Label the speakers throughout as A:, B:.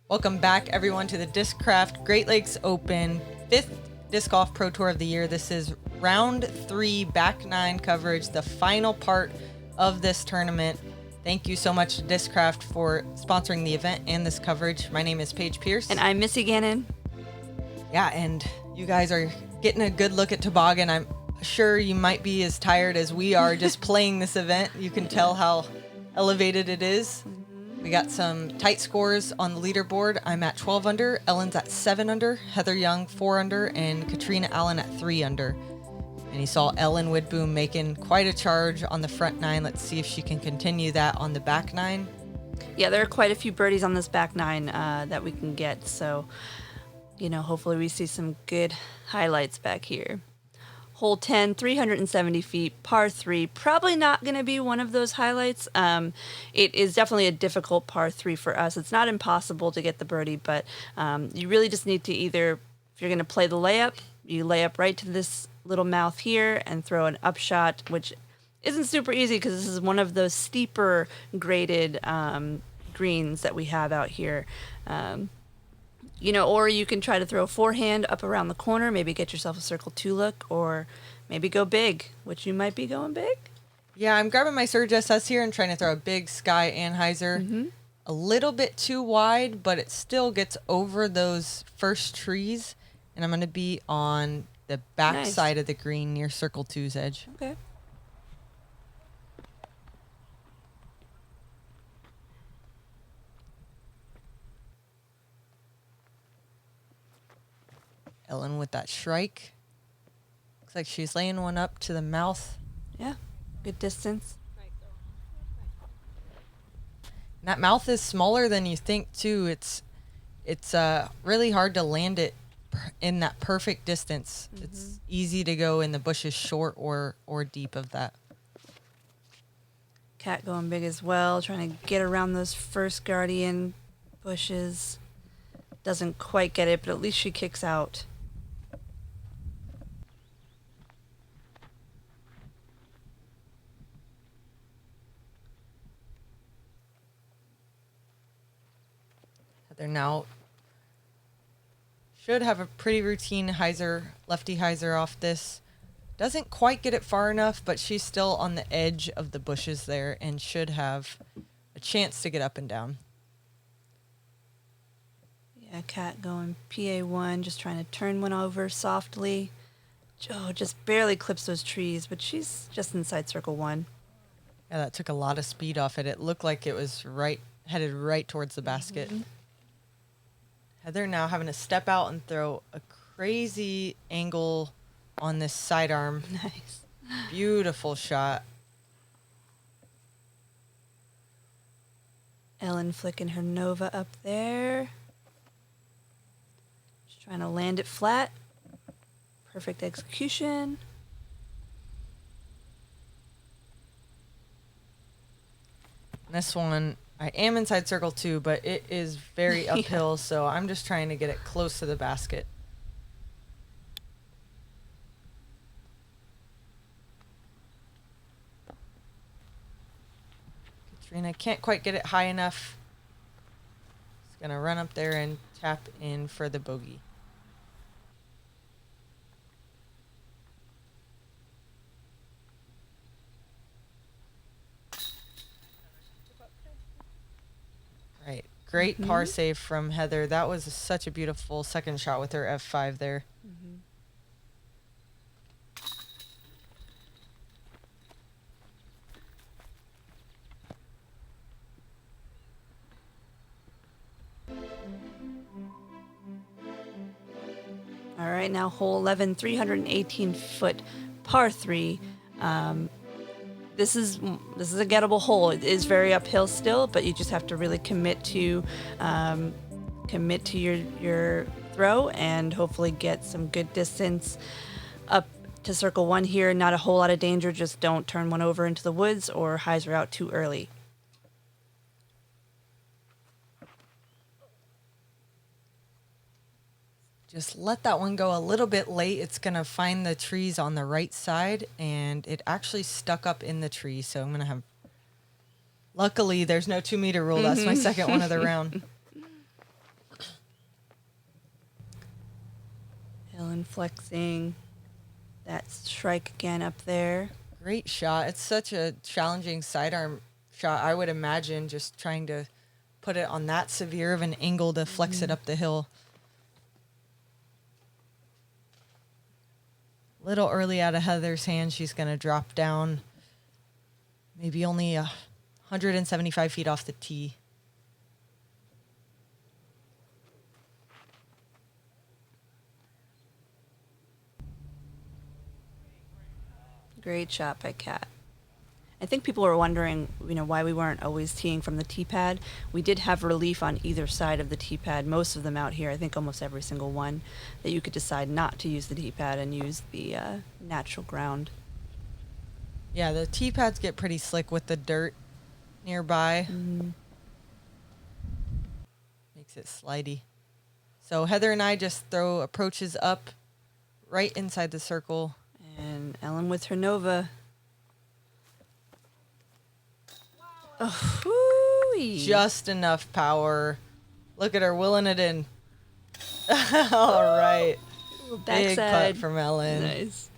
A: Welcome back, everyone, to the Discraft Great Lakes Open 5th Disc Golf Pro Tour of the year. This is round 3, back 9 coverage, the final part of this tournament. Thank you so much to Discraft for sponsoring the event and this coverage. My name is Paige Pierce.
B: And I'm Missy Gannon.
A: Yeah, and you guys are getting a good look at Toboggan. I'm sure you might be as tired as we are just playing this event. You can tell how elevated it is. We got some tight scores on the leaderboard. I'm at 12 under, Ellen's at 7 under, Heather Young 4 under, and Catrina Allen at 3 under. And you saw Ellen Widboom making quite a charge on the front 9. Let's see if she can continue that on the back 9.
B: Yeah, there are quite a few birdies on this back 9 that we can get. So, hopefully we see some good highlights back here. Hole 10, 370 feet, par 3. Probably not going to be one of those highlights. It is definitely a difficult par 3 for us. It's not impossible to get the birdie, but you really just need to either, if you're going to play the layup, you lay up right to this little mouth here and throw an upshot, which isn't super easy because this is one of those steeper graded greens that we have out here. Or you can try to throw a forehand up around the corner, maybe get yourself a circle 2 look, or maybe go big, which you might be going big.
A: Yeah, I'm grabbing my Surge SS here and trying to throw a big Sky Anheuser. Mm-hmm. A little bit too wide, but it still gets over those first trees. And I'm going to be on the back side of the green near circle 2's edge.
B: Okay.
A: Ellen with that shrike. Looks like she's laying one up to the mouth.
B: Yeah, good distance.
A: And that mouth is smaller than you think too. It's really hard to land it in that perfect distance. Mm-hmm. It's easy to go in the bushes short or deep of that.
B: Cat going big as well, trying to get around those first guardian bushes. Doesn't quite get it, but at least she kicks out.
A: They're now should have a pretty routine lefty hyzer off this. Doesn't quite get it far enough, but she's still on the edge of the bushes there and should have a chance to get up and down.
B: Yeah, Cat going PA1, just trying to turn one over softly. Oh, just barely clips those trees, but she's just inside circle 1.
A: Yeah, that took a lot of speed off it. It looked like it was headed right towards the basket. Mm-hmm. Heather now having to step out and throw a crazy angle on this sidearm.
B: Nice.
A: Beautiful shot.
B: Ellen flicking her Nova up there. Just trying to land it flat. Perfect execution.
A: This one, I am inside circle 2, but it is very uphill, so I'm just trying to get it close to the basket. Katrina can't quite get it high enough. She's going to run up there and tap in for the bogey. Right. Great par save from Heather. That was such a beautiful second shot with her F5 there. Mm-hmm.
B: All right, now hole 11, 318-foot par 3. This is a gettable hole. It is very uphill still, but you just have to really commit to your throw and hopefully get some good distance up to circle 1 here. Not a whole lot of danger. Just don't turn one over into the woods or hyzer out too early.
A: Just let that one go a little bit late. It's going to find the trees on the right side, and it actually stuck up in the tree. So I'm going to have... Luckily, there's no 2-meter rule. That's my second one of the round.
B: Ellen flexing that strike again up there.
A: Great shot. It's such a challenging sidearm shot. I would imagine just trying to put it on that severe of an angle to flex it up the hill. Little early out of Heather's hand. She's going to drop down maybe only 175 feet off the tee.
B: Great shot by Kat. I think people were wondering, why we weren't always teeing from the tee pad. We did have relief on either side of the tee pad, most of them out here, I think almost every single one, that you could decide not to use the tee pad and use the natural ground.
A: Yeah, the tee pads get pretty slick with the dirt nearby. Makes it slidey. So Heather and I just throw approaches up right inside the circle.
B: And Ellen with her Nova. Oh,
A: just enough power. Look at her willing it in. All right. Big putt from Ellen.
B: Nice.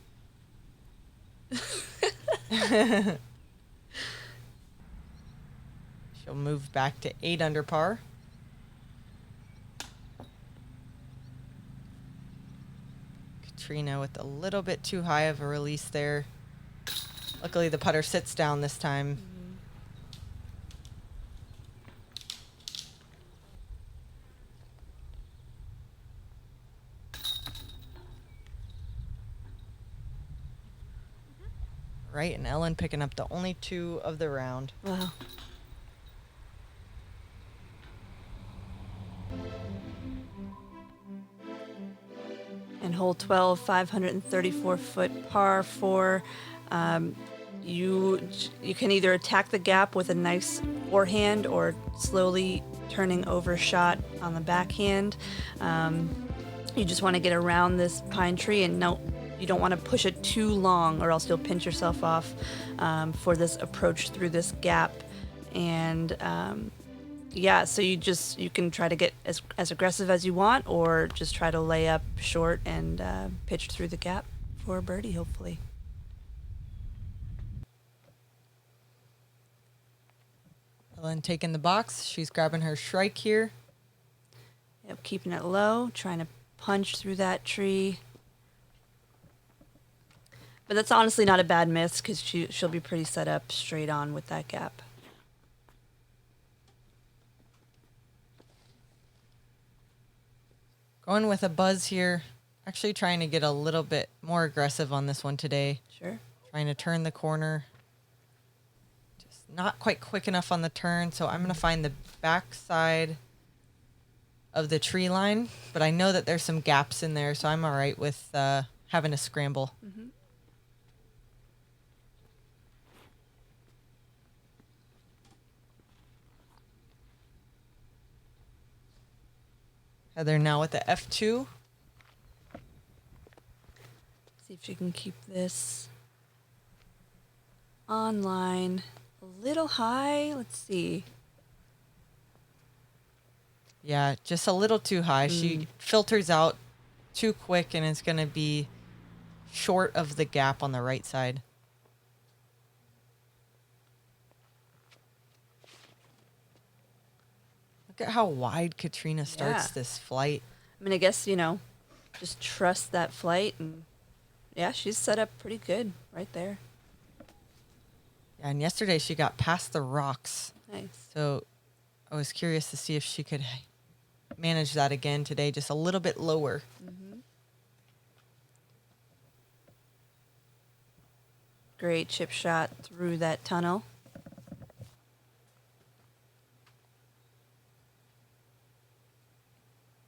A: She'll move back to 8 under par. Katrina with a little bit too high of a release there. Luckily the putter sits down this time. Right, and Ellen picking up the only 2 of the round.
B: Wow. And hole 12, 534-foot par 4. You can either attack the gap with a nice forehand or slowly turning over shot on the backhand. You just want to get around this pine tree, and you don't want to push it too long, or else you'll pinch yourself off for this approach through this gap. And so you can try to get as aggressive as you want, or just try to lay up short and pitch through the gap for a birdie, hopefully.
A: Ellen taking the box. She's grabbing her shrike here.
B: Yep, keeping it low, trying to punch through that tree. But that's honestly not a bad miss, because she'll be pretty set up straight on with that gap.
A: Going with a buzz here. Actually trying to get a little bit more aggressive on this one today.
B: Sure.
A: Trying to turn the corner. Just not quite quick enough on the turn, so I'm going to find the back side of the tree line. But I know that there's some gaps in there, so I'm all right with having a scramble.
B: Mm-hmm.
A: Heather now with the F2.
B: See if she can keep this on line. A little high. Let's see.
A: Yeah, just a little too high. She filters out too quick, and it's going to be short of the gap on the right side. Look at how wide Katrina starts this flight.
B: I mean, I guess, just trust that flight. And yeah, she's set up pretty good right there.
A: Yeah, and yesterday she got past the rocks.
B: Nice.
A: So I was curious to see if she could manage that again today, just a little bit lower.
B: Mm-hmm. Great chip shot through that tunnel.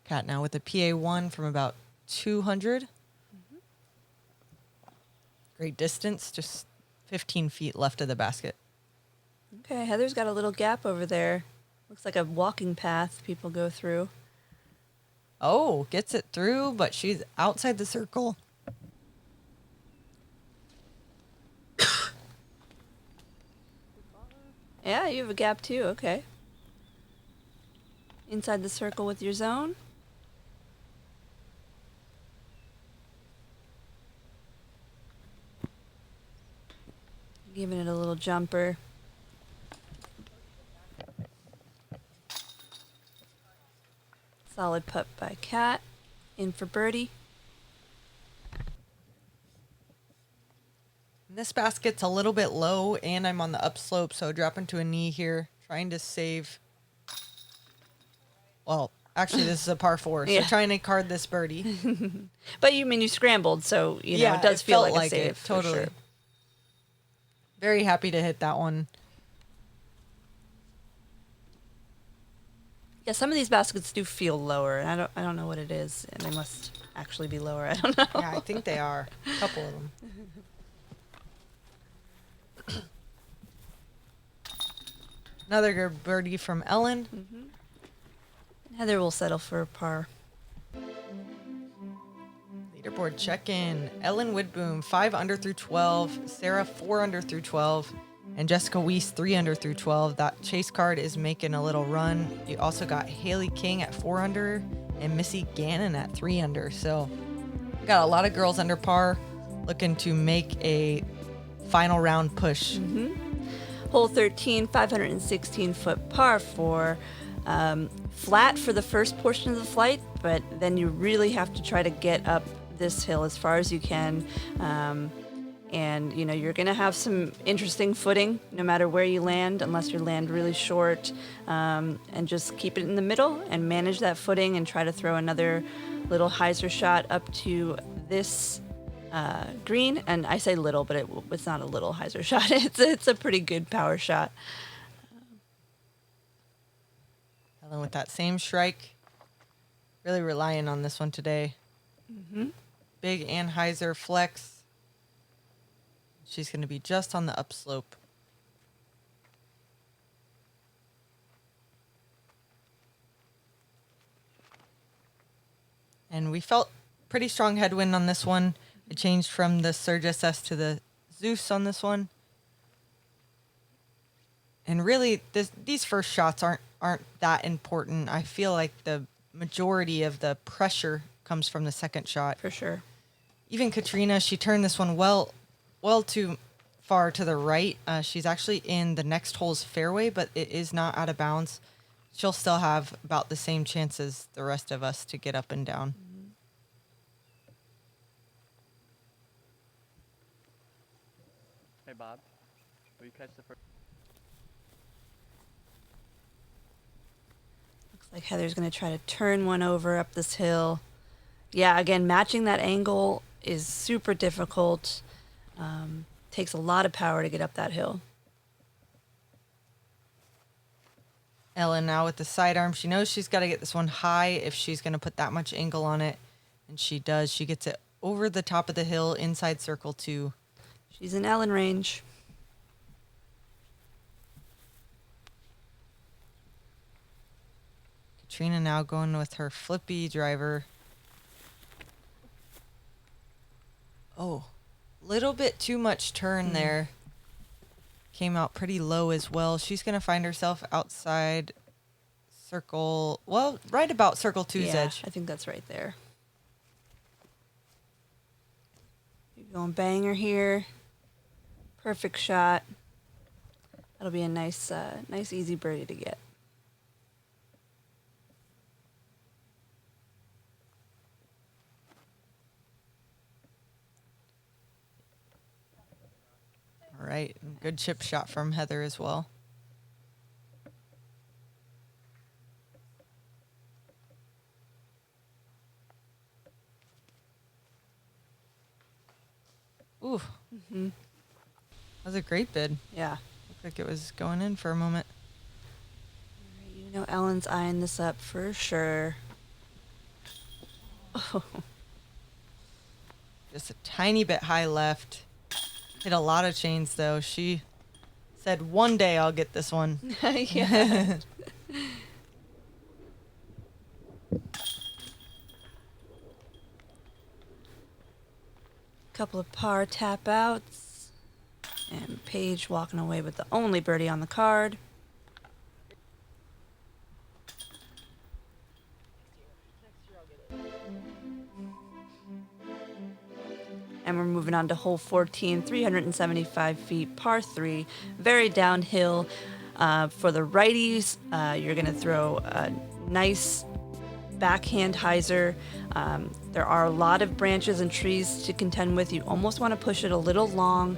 A: Kat now with a PA1 from about 200. Mm-hmm. Great distance, just 15 feet left of the basket.
B: Okay, Heather's got a little gap over there. Looks like a walking path people go through.
A: Oh, gets it through, but she's outside the circle.
B: Yeah, you have a gap too. Okay. Inside the circle with your zone. Giving it a little jumper. Solid putt by Cat. In for birdie.
A: This basket's a little bit low, and I'm on the upslope, so dropping to a knee here, trying to save. Well, actually, this is a par 4, so trying to card this birdie.
B: But you scrambled, so you know it does feel like a save.
A: It, totally.
B: For sure.
A: Very happy to hit that one.
B: Yeah, some of these baskets do feel lower, and I don't know what it is, and they must actually be lower. I don't know.
A: Yeah, I think they are. A couple of them. Another good birdie from Ellen.
B: Mm-hmm. Heather will settle for a par.
A: Leaderboard check-in. Ellen Widboom, 5 under through 12. Sarah, 4 under through 12. And Jessica Weiss, 3 under through 12. That chase card is making a little run. You also got Haley King at 4 under and Missy Gannon at 3 under. So we got a lot of girls under par looking to make a final round push.
B: Mm-hmm. Hole 13, 516-foot par 4. Flat for the first portion of the flight, but then you really have to try to get up this hill as far as you can. And you know you're going to have some interesting footing no matter where you land, unless you land really short. And just keep it in the middle and manage that footing and try to throw another little hyzer shot up to this green. And I say little, but it's not a little hyzer shot. It's a pretty good power shot.
A: Ellen with that same strike. Really relying on this one today.
B: Mm-hmm.
A: Big Anheuser flex. She's going to be just on the upslope. And we felt pretty strong headwind on this one. I changed from the Surge SS to the Zeus on this one. And really, these first shots aren't that important. I feel like the majority of the pressure comes from the second shot.
B: For sure.
A: Even Catrina, she turned this one well too far to the right. She's actually in the next hole's fairway, but it is not out of bounds. She'll still have about the same chance as the rest of us to get up and down.
B: Mm-hmm.
C: Hey, Bob, will you catch the first?
B: Looks like Heather's going to try to turn one over up this hill. Yeah, again, matching that angle is super difficult. Takes a lot of power to get up that hill.
A: Ellen now with the sidearm. She knows she's got to get this one high if she's going to put that much angle on it. And she does. She gets it over the top of the hill, inside circle 2.
B: She's in Ellen range.
A: Catrina now going with her flippy driver. Oh, little bit too much turn there. Came out pretty low as well. She's going to find herself outside circle, well, right about circle 2's edge.
B: I think that's right there. You're going banger here. Perfect shot. That'll be a nice easy birdie to get.
A: All right. Good chip shot from Heather as well. Ooh.
B: Mm-hmm.
A: That was a great bid.
B: Yeah.
A: Looked like it was going in for a moment.
B: You know Ellen's eyeing this up for sure. Oh.
A: Just a tiny bit high left. Hit a lot of chains, though. She said, one day I'll get this one.
B: Yeah. Couple of par tap outs. And Paige walking away with the only birdie on the card. And we're moving moving on to hole 14, 375 feet, par 3, very downhill. For the righties, you're going to throw a nice backhand hyzer. There are a lot of branches and trees to contend with. You almost want to push it a little long,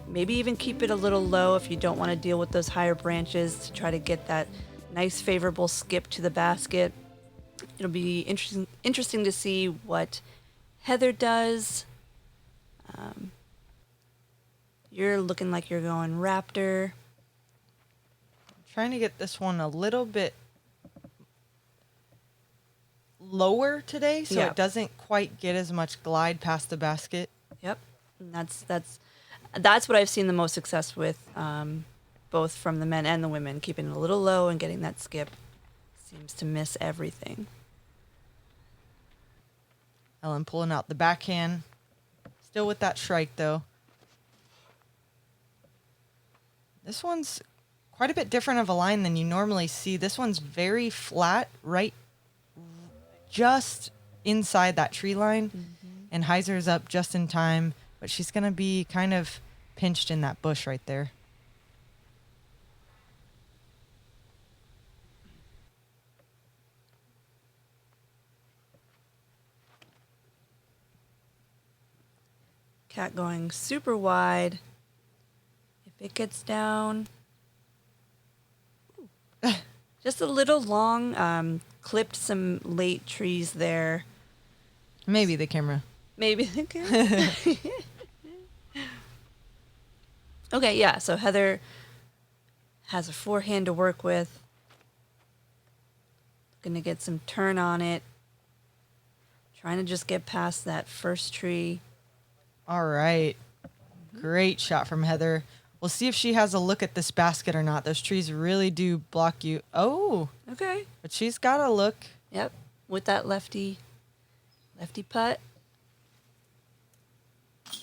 B: maybe even keep it a little low if you don't want to deal with those higher branches to try to get that nice favorable skip to the basket. It'll be interesting to see what Heather does. You're looking like you're going Raptor.
A: Trying to get this one a little bit lower today so it doesn't quite get as much glide past the basket.
B: Yep. And that's what I've seen the most success with, both from the men and the women, keeping it a little low and getting that skip. Seems to miss everything.
A: Ellen pulling out the backhand. Still with that strike, though. This one's quite a bit different of a line than you normally see. This one's very flat, right just inside that tree line. And Hyzer's up just in time, but she's going to be kind of pinched in that bush right there.
B: Cat going super wide. If it gets down, just a little long, clipped some late trees there.
A: Maybe the camera.
B: Maybe the camera. Okay, yeah, so Heather has a forehand to work with. Gonna get some turn on it. Trying to just get past that first tree.
A: All right. Great shot from Heather. We'll see if she has a look at this basket or not. Those trees really do block you. Oh.
B: Okay.
A: But she's got a look.
B: Yep. With that lefty putt.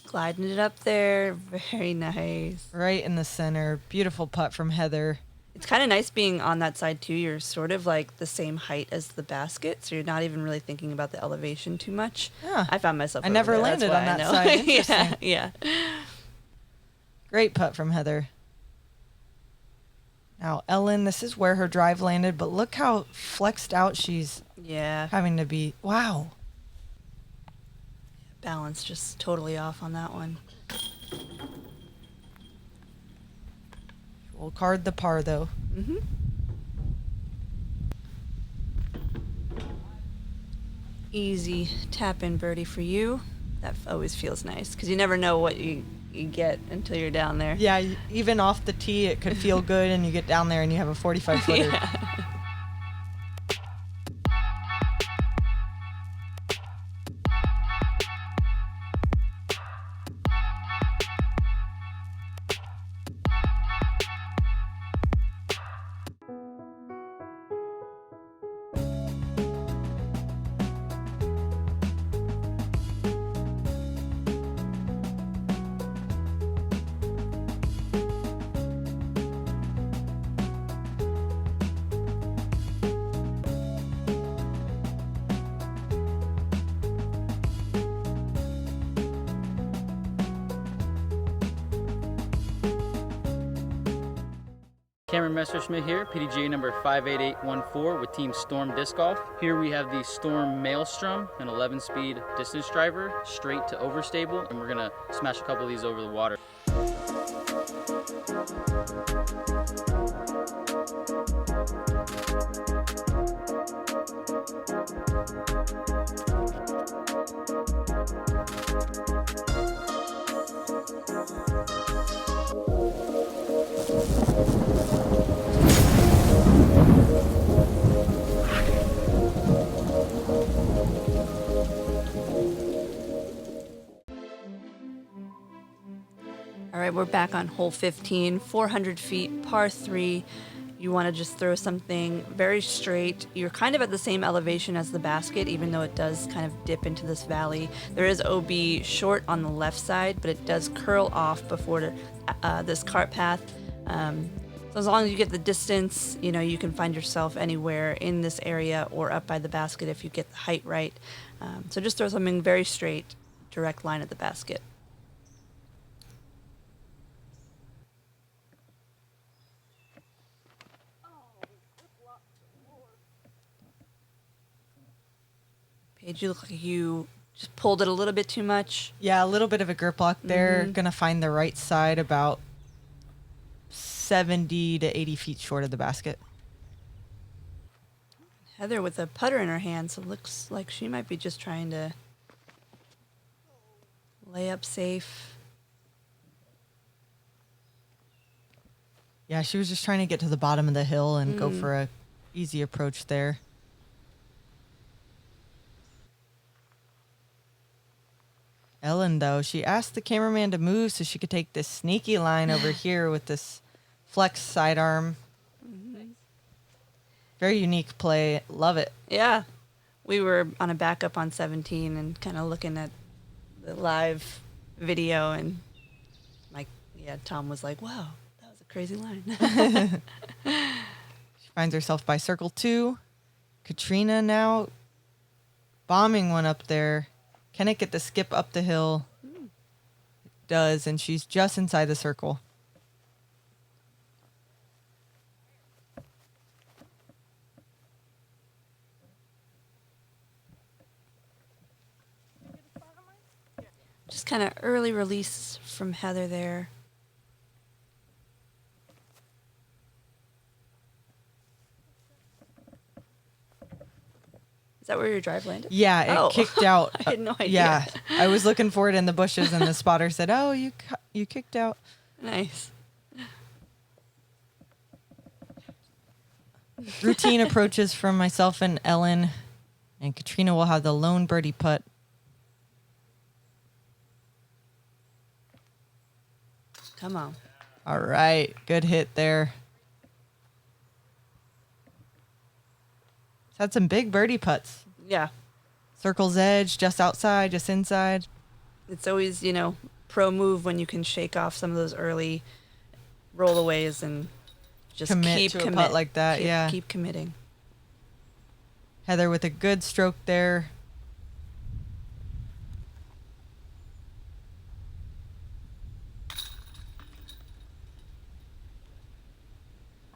B: Gliding it up there. Very nice.
A: Right in the center. Beautiful putt from Heather.
B: It's kind of nice being on that side, too. You're sort of like the same height as the basket, so you're not even really thinking about the elevation too much.
A: Yeah.
B: I found myself
A: I
B: over
A: never
B: there.
A: landed
B: That's
A: on
B: why I
A: that
B: know.
A: side. Interesting.
B: Yeah.
A: Great putt from Heather. Now, Ellen, this is where her drive landed, but look how flexed out she's having to be. Wow.
B: Balance just totally off on that one.
A: We'll card the par, though.
B: Mm-hmm. Easy tap-in birdie for you. That always feels nice because you never know what you get until you're down there.
A: Yeah, even off the tee, it could feel good, and you get down there and you have a 45-footer.
B: Yeah.
C: Cameron Messerschmidt here, PDGA number 58814 with Team Storm Disc Golf. Here we have the Storm Maelstrom, an 11-speed distance driver, straight to overstable, and we're gonna smash a couple of these over the water.
B: All right, we're back on hole 15, 400 feet, par 3. You want to just throw something very straight. You're kind of at the same elevation as the basket, even though it does kind of dip into this valley. There is OB short on the left side, but it does curl off before this cart path. So as long as you get the distance, you know, you can find yourself anywhere in this area or up by the basket if you get the height right. So just throw something very straight, direct line at the basket. Paige, you look like you just pulled it a little bit too much.
A: Yeah, a little bit of a grip lock there. Gonna find the right side about 70 to 80 feet short of the basket.
B: Heather with a putter in her hand, so it looks like she might be just trying to lay up safe.
A: Yeah, she was just trying to get to the bottom of the hill and go for a easy approach there. Ellen, though, she asked the cameraman to move so she could take this sneaky line over here with this flex sidearm. Very unique play. Love it.
B: Yeah. We were on a backup on 17 and kind of looking at the live video, and Tom was like, wow, that was a crazy line.
A: She finds herself by circle 2. Catrina now bombing one up there. Can it get the skip up the hill? It does, and she's just inside the circle.
B: Just kind of early release from Heather there. Is that where your drive landed?
A: Yeah, it kicked out.
B: I had no idea.
A: Yeah, I was looking for it in the bushes, and the spotter said, "Oh, you kicked out."
B: Nice.
A: Routine approaches from myself and Ellen, and Catrina will have the lone birdie putt.
B: Come on.
A: All right, good hit there. Had some big birdie putts.
B: Yeah.
A: Circle's edge, just outside, just inside.
B: It's always, pro move when you can shake off some of those early rollaways and just
A: Commit to a putt like that, yeah.
B: Keep committing.
A: Heather with a good stroke there.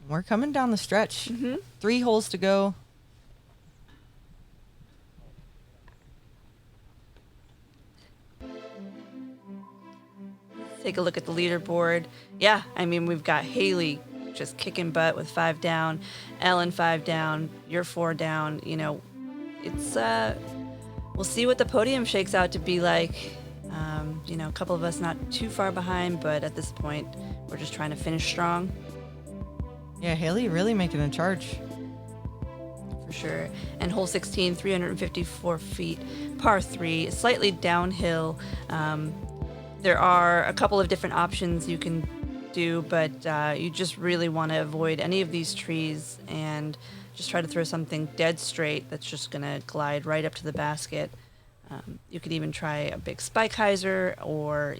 A: We're coming down the stretch. 3 holes to go.
B: Take a look at the leaderboard. Yeah, we've got Haley just kicking butt with 5 down, Ellen 5 down, you're 4 down. It's we'll see what the podium shakes out to be like. A couple of us not too far behind, but at this point, we're just trying to finish strong.
A: Yeah, Haley really making a charge.
B: For sure. And hole 16, 354 feet, par 3, slightly downhill. There are a couple of different options you can do, but you just really want to avoid any of these trees and just try to throw something dead straight that's just going to glide right up to the basket. You could even try a big spike hyzer or,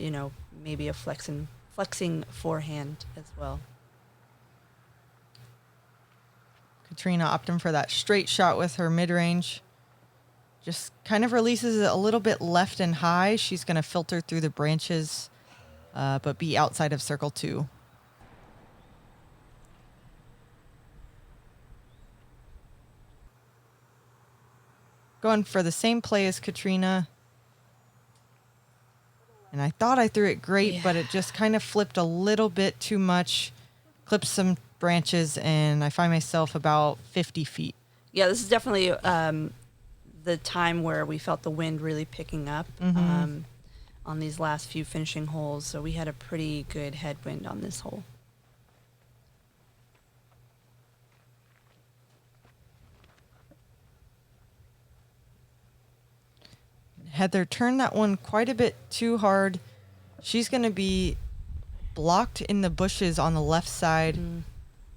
B: maybe a flexing forehand as well.
A: Catrina opting for that straight shot with her mid-range. Just kind of releases it a little bit left and high. She's going to filter through the branches, but be outside of circle 2. Going for the same play as Catrina. And I thought I threw it great, but it just kind of flipped a little bit too much. Clipped some branches, and I find myself about 50 feet.
B: Yeah, this is definitely the time where we felt the wind really picking up on these last few finishing holes. So we had a pretty good headwind on this hole.
A: Heather turned that one quite a bit too hard. She's going to be blocked in the bushes on the left side.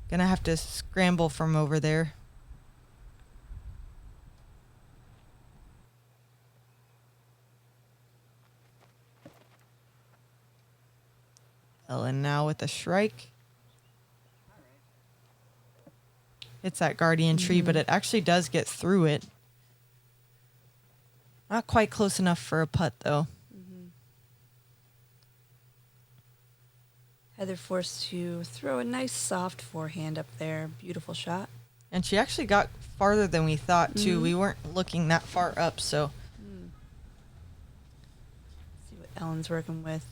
A: Going to have to scramble from over there. Ellen now with a strike. It's that guardian tree, but it actually does get through it. Not quite close enough for a putt, though.
B: Heather forced to throw a nice soft forehand up there. Beautiful shot.
A: And she actually got farther than we thought, too. We weren't looking that far up, so.
B: See what Ellen's working with.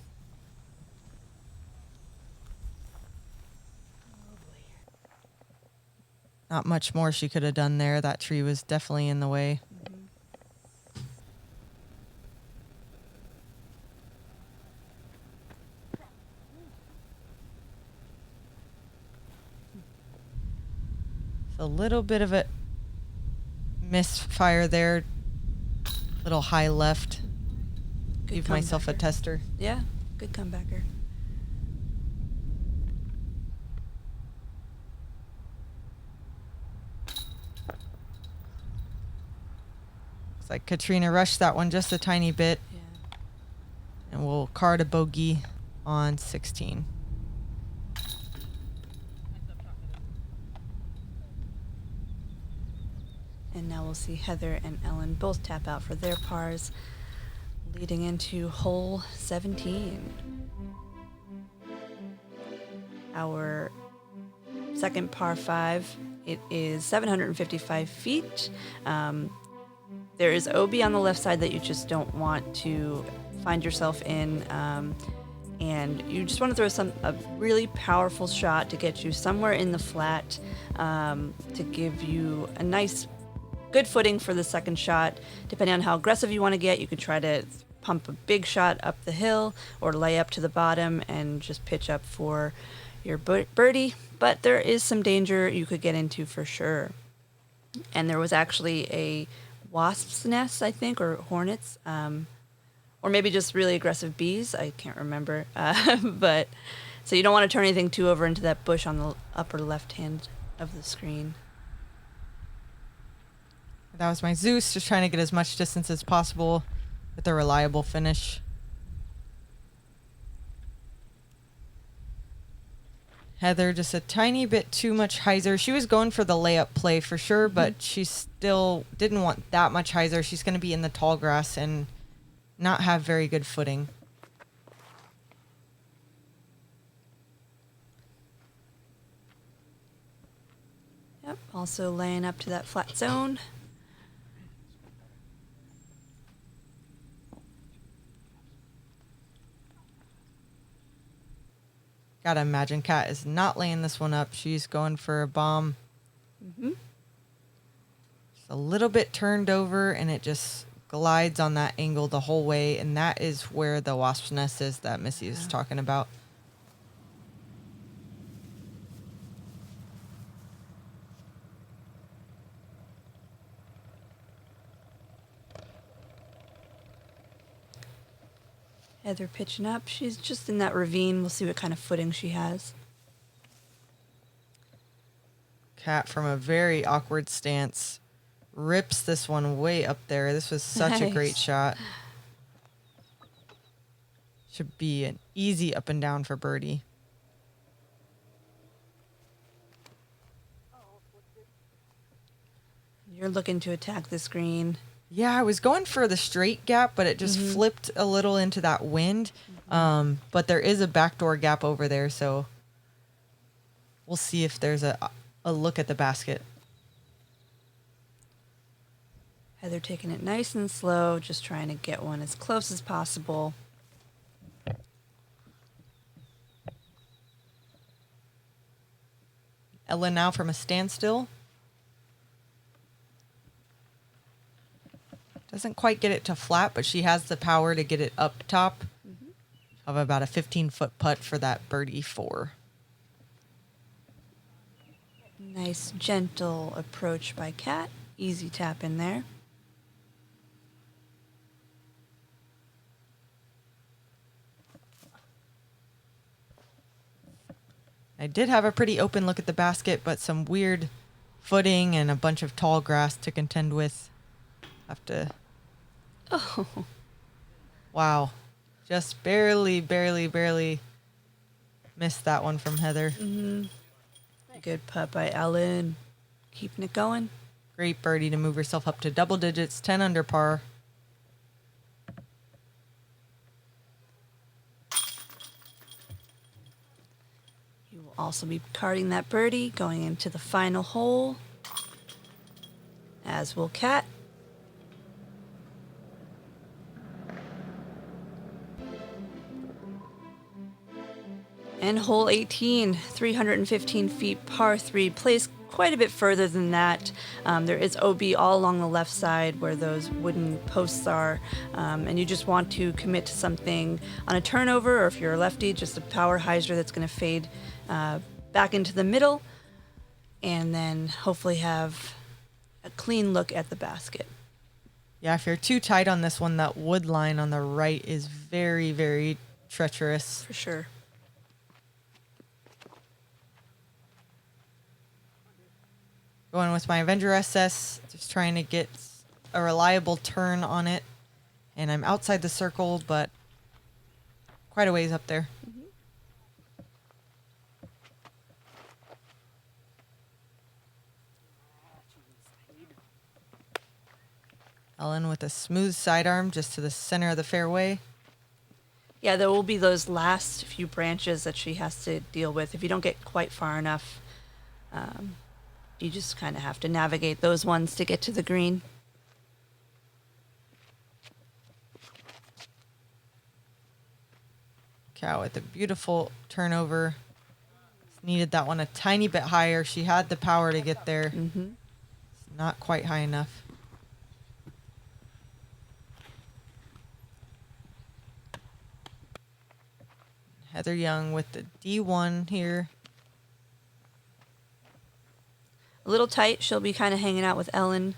A: Not much more she could have done there. That tree was definitely in the way. A little bit of a misfire there. Little high left.
B: Good
A: Give myself a
B: comebacker.
A: tester.
B: Yeah, good comebacker.
A: Looks like Catrina rushed that one just a tiny bit.
B: Yeah.
A: And we'll card a bogey on 16.
B: And now we'll see Heather and Ellen both tap out for their pars, leading into hole 17. Our second par 5, it is 755 feet. There is OB on the left side that you just don't want to find yourself in. And you just want to throw a really powerful shot to get you somewhere in the flat, to give you a nice good footing for the second shot. Depending on how aggressive you want to get, you could try to pump a big shot up the hill or lay up to the bottom and just pitch up for your birdie. But there is some danger you could get into for sure. And there was actually a wasp's nest, I think, or hornets, or maybe just really aggressive bees. I can't remember. But so you don't want to turn anything too over into that bush on the upper left hand of the screen.
A: That was my Zeus, just trying to get as much distance as possible with a reliable finish. Heather, just a tiny bit too much hyzer. She was going for the layup play for sure, but she still didn't want that much hyzer. She's going to be in the tall grass and not have very good footing.
B: Yep, also laying up to that flat zone.
A: Gotta imagine Kat is not laying this one up. She's going for a bomb. Just a little bit turned over, and it just glides on that angle the whole way, and that is where the wasp's nest is that Missy is talking about.
B: Heather pitching up. She's just in that ravine. We'll see what kind of footing she has.
A: Kat, from a very awkward stance, rips this one way up there. This was such a great
B: Nice.
A: shot. Should be an easy up and down for birdie.
B: You're looking to attack this green.
A: Yeah, I was going for the straight gap, but it just flipped a little into that wind. But there is a backdoor gap over there, so we'll see if there's a look at the basket.
B: Heather taking it nice and slow, just trying to get one as close as possible.
A: Ellen now from a standstill. Doesn't quite get it to flat, but she has the power to get it up top of about a 15-foot putt for that birdie 4.
B: Nice, gentle approach by Kat. Easy tap in there.
A: I did have a pretty open look at the basket, but some weird footing and a bunch of tall grass to contend with. Have to...
B: Oh,
A: Wow. Just barely missed that one from Heather.
B: good putt by Ellen. Keeping it going.
A: Great birdie to move herself up to double digits, 10 under par.
B: You will also be carding that birdie going into the final hole. as will Kat. And hole 18, 315 feet, par 3, plays quite a bit further than that. There is OB all along the left side where those wooden posts are, and you just want to commit to something on a turnover, or if you're a lefty, just a power hyzer that's going to fade back into the middle, and then hopefully have a clean look at the basket.
A: Yeah, if you're too tight on this one, that wood line on the right is very, very treacherous.
B: For sure.
A: Going with my Avenger SS, just trying to get a reliable turn on it. And I'm outside the circle, but quite a ways up there.
B: Mm-hmm.
A: Ellen with a smooth sidearm just to the center of the fairway.
B: Yeah, there will be those last few branches that she has to deal with. If you don't get quite far enough, you just kind of have to navigate those ones to get to the green.
A: Cow with a beautiful turnover. Needed that one a tiny bit higher. She had the power to get there.
B: Mm-hmm.
A: It's not quite high enough. Heather Young with the D1 here.
B: A little tight. She'll be kind of hanging out with Ellen.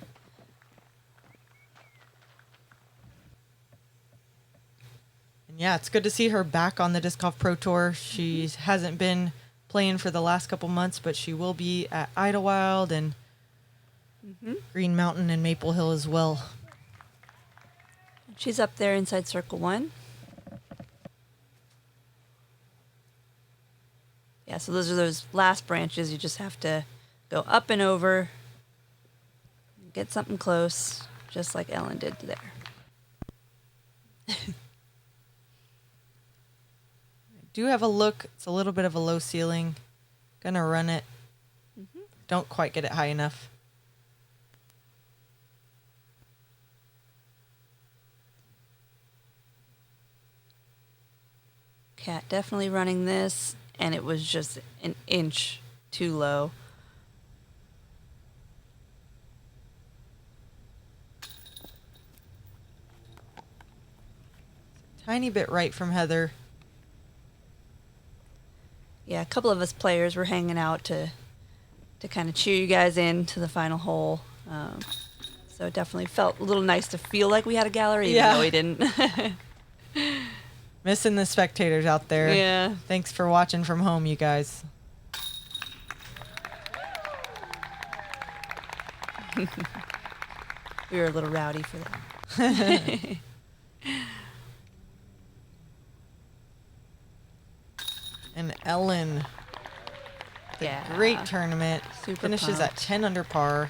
A: And yeah, it's good to see her back on the Disc Golf Pro Tour. She hasn't been playing for the last couple months, but she will be at Idlewild and Green Mountain and Maple Hill as well.
B: She's up there inside circle 1. Yeah, so those are those last branches. You just have to go up and over, get something close, just like Ellen did there.
A: I do have a look. It's a little bit of a low ceiling. Gonna run it. Don't quite get it high enough.
B: Kat definitely running this, and it was just an inch too low.
A: Tiny bit right from Heather.
B: Yeah, a couple of us players were hanging out to kind of cheer you guys in to the final hole. So it definitely felt a little nice to feel like we had a gallery, even though we didn't.
A: Missing the spectators out there.
B: Yeah.
A: Thanks for watching from home, you guys.
B: We were a little rowdy for that.
A: And Ellen, great tournament.
B: Super
A: Finishes
B: pumped.
A: at 10 under par,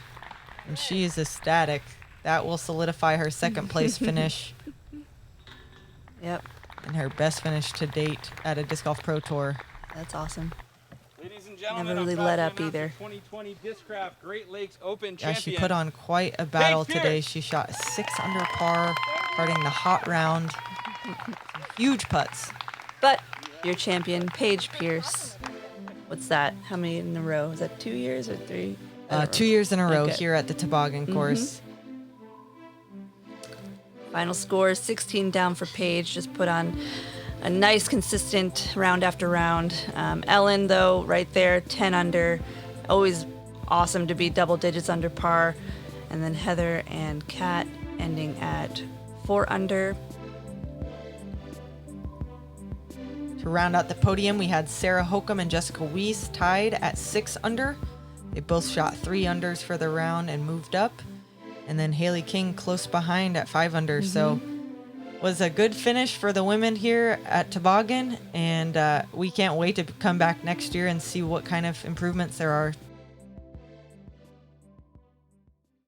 A: and she is ecstatic. That will solidify her second place finish
B: Yep,
A: and her best finish to date at a Disc Golf Pro Tour.
B: that's awesome.
C: Ladies and gentlemen,
B: Never really
C: I'm proud
B: let
C: to
B: up
C: announce
B: either.
C: the 2020 Discraft Great Lakes Open
A: Yeah,
C: champion.
A: she put on quite a battle
C: Paige
A: today.
C: Pierce.
A: She shot 6 under par, starting the hot round. Huge putts.
B: But your champion, Paige Pierce. What's that? How many in a row? Is that 2 years or 3?
A: 2 years in a row
B: Okay.
A: here at the Toboggan course.
B: Final score, 16 down for Paige. Just put on a nice, consistent round after round. Ellen, though, right there, 10 under. Always awesome to be double digits under par. And then Heather and Kat ending at 4 under.
A: To round out the podium, we had Sarah Hokum and Jessica Weiss tied at 6 under. They both shot 3 unders for the round and moved up. And then Haley King close behind at 5 under. So was a good finish for the women here at Toboggan. And we can't wait to come back next year and see what kind of improvements there are